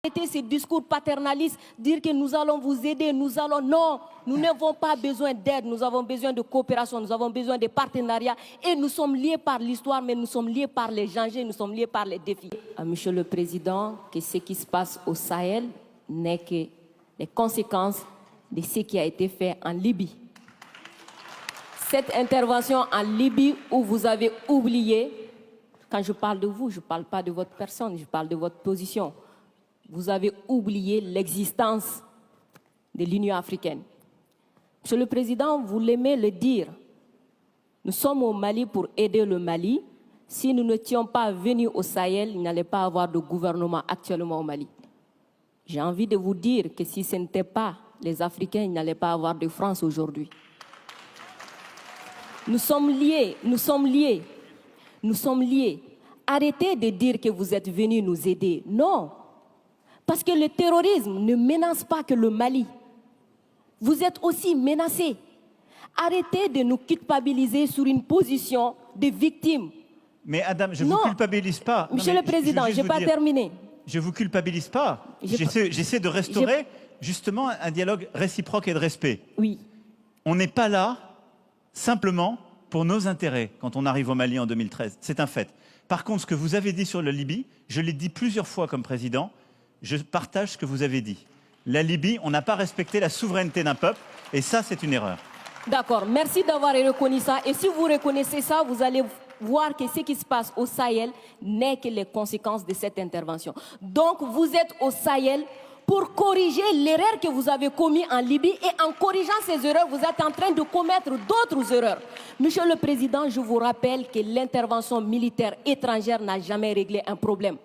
Arrêtez ces discours paternalistes, dire que nous allons vous aider, nous allons... Non, nous n'avons pas besoin d'aide, nous avons besoin de coopération, nous avons besoin de partenariat et nous sommes liés par l'histoire, mais nous sommes liés par les enjeux, nous sommes liés par les défis. Monsieur le Président, que ce qui se passe au Sahel n'est que les conséquences de ce qui a été fait en Libye. Cette intervention en Libye où vous avez oublié, quand je parle de vous, je ne parle pas de votre personne, je parle de votre position. Vous avez oublié l'existence de l'Union africaine. Monsieur le Président, vous l'aimez le dire. Nous sommes au Mali pour aider le Mali. Si nous n'étions pas venus au Sahel, il n'allait pas avoir de gouvernement actuellement au Mali. J'ai envie de vous dire que si ce n'était pas les Africains, il n'allait pas avoir de France aujourd'hui. Nous sommes liés, nous sommes liés, nous sommes liés. Arrêtez de dire que vous êtes venus nous aider. Non. Parce que le terrorisme ne menace pas que le Mali. Vous êtes aussi menacés. Arrêtez de nous culpabiliser sur une position de victime. Mais Adam, je ne vous culpabilise pas. Monsieur le Président, je n'ai pas terminé. Je ne vous culpabilise pas. J'essaie de restaurer justement un dialogue réciproque et de respect. Oui. On n'est pas là simplement pour nos intérêts quand on arrive au Mali en 2013. C'est un fait. Par contre, ce que vous avez dit sur la Libye, je l'ai dit plusieurs fois comme président, je partage ce que vous avez dit. La Libye, on n'a pas respecté la souveraineté d'un peuple, et ça, c'est une erreur. D'accord, merci d'avoir reconnu ça. Et si vous reconnaissez ça, vous allez voir que ce qui se passe au Sahel n'est que les conséquences de cette intervention. Donc, vous êtes au Sahel pour corriger l'erreur que vous avez commise en Libye, et en corrigeant ces erreurs, vous êtes en train de commettre d'autres erreurs. Monsieur le Président, je vous rappelle que l'intervention militaire étrangère n'a jamais réglé un problème.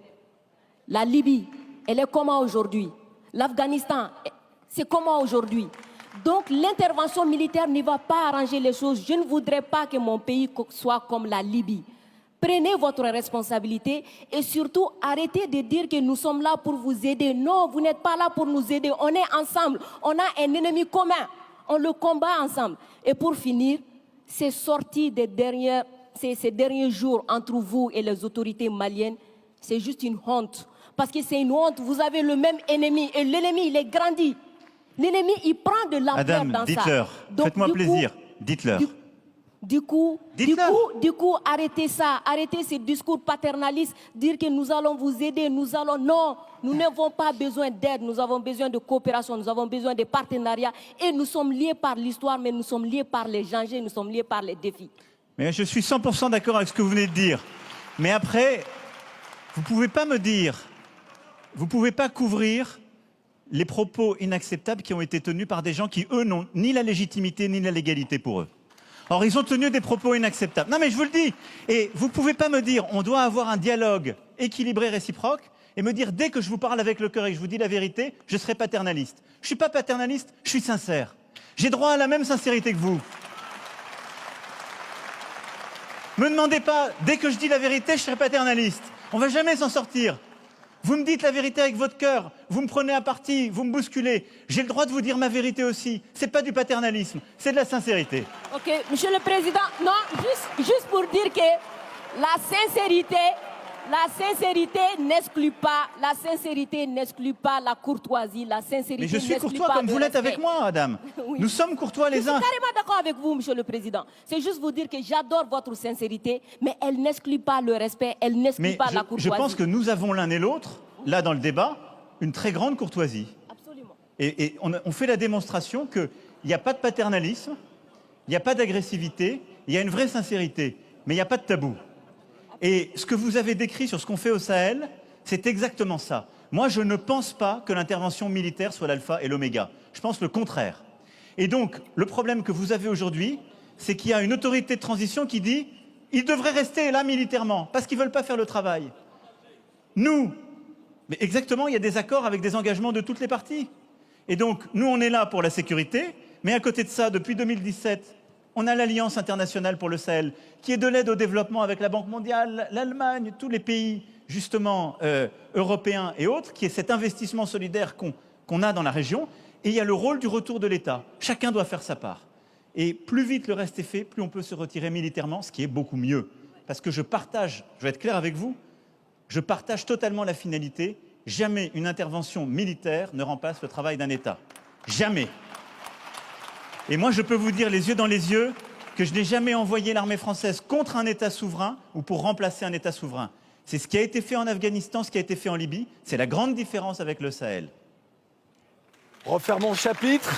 La Libye, elle est comment aujourd'hui? L'Afghanistan, c'est comment aujourd'hui? Donc l'intervention militaire ne va pas arranger les choses. Je ne voudrais pas que mon pays soit comme la Libye. Prenez votre responsabilité et surtout arrêtez de dire que nous sommes là pour vous aider. Non, vous n'êtes pas là pour nous aider. On est ensemble. On a un ennemi commun. On le combat ensemble. Et pour finir, ces sorties ces derniers jours entre vous et les autorités maliennes, c'est juste une honte. Parce que c'est une honte. Vous avez le même ennemi et l'ennemi, il est grandi. L'ennemi, il prend de l'ampleur dans ça. Dites-leur. Faites-moi plaisir. Dites-leur. Du coup, arrêtez ça, arrêtez ces discours paternalistes, dire que nous allons vous aider, nous allons... Non, nous n'avons pas besoin d'aide, nous avons besoin de coopération, nous avons besoin de partenariat et nous sommes liés par l'histoire, mais nous sommes liés par les enjeux, nous sommes liés par les défis. Mais je suis 100% d'accord avec ce que vous venez de dire. Mais après, vous ne pouvez pas me dire, vous ne pouvez pas couvrir les propos inacceptables qui ont été tenus par des gens qui, eux, n'ont ni la légitimité ni la légalité pour eux. Or, ils ont tenu des propos inacceptables. Non, mais je vous le dis. Et vous ne pouvez pas me dire, on doit avoir un dialogue équilibré, réciproque, et me dire, dès que je vous parle avec le cœur et que je vous dis la vérité, je serai paternaliste. Je ne suis pas paternaliste, je suis sincère. J'ai droit à la même sincérité que vous. Me demandez pas, dès que je dis la vérité, je serai paternaliste. On ne va jamais s'en sortir. Vous me dites la vérité avec votre cœur, vous me prenez à partie, vous me bousculez. J'ai le droit de vous dire ma vérité aussi. C'est pas du paternalisme, c'est de la sincérité. Ok, Monsieur le Président, non, juste pour dire que la sincérité n'exclut pas la courtoisie, la sincérité. Mais je suis courtois comme vous l'êtes avec moi, Adam. Oui. Nous sommes courtois les uns. Je suis carrément d'accord avec vous, Monsieur le Président. C'est juste vous dire que j'adore votre sincérité, mais elle n'exclut pas le respect, elle n'exclut pas la courtoisie. Je pense que nous avons l'un et l'autre, là dans le débat, une très grande courtoisie. Absolument. Et on fait la démonstration qu'il n'y a pas de paternalisme, il n'y a pas d'agressivité, il y a une vraie sincérité, mais il n'y a pas de tabou. Et ce que vous avez décrit sur ce qu'on fait au Sahel, c'est exactement ça. Moi, je ne pense pas que l'intervention militaire soit l'alpha et l'oméga. Je pense le contraire. Et donc, le problème que vous avez aujourd'hui, c'est qu'il y a une autorité de transition qui dit « ils devraient rester là militairement, parce qu'ils ne veulent pas faire le travail ». Nous, mais exactement, il y a des accords avec des engagements de toutes les parties. Et donc, nous, on est là pour la sécurité, mais à côté de ça, depuis 2017, on a l'Alliance internationale pour le Sahel, qui est de l'aide au développement avec la Banque mondiale, l'Allemagne, tous les pays, justement, européens et autres, qui est cet investissement solidaire qu'on a dans la région. Et il y a le rôle du retour de l'État. Chacun doit faire sa part. Et plus vite le reste est fait, plus on peut se retirer militairement, ce qui est beaucoup mieux. Parce que je vais être clair avec vous, je partage totalement la finalité jamais une intervention militaire ne remplace le travail d'un État. Jamais. Et moi, je peux vous dire les yeux dans les yeux que je n'ai jamais envoyé l'armée française contre un État souverain ou pour remplacer un État souverain. C'est ce qui a été fait en Afghanistan, ce qui a été fait en Libye. C'est la grande différence avec le Sahel. Refermons le chapitre.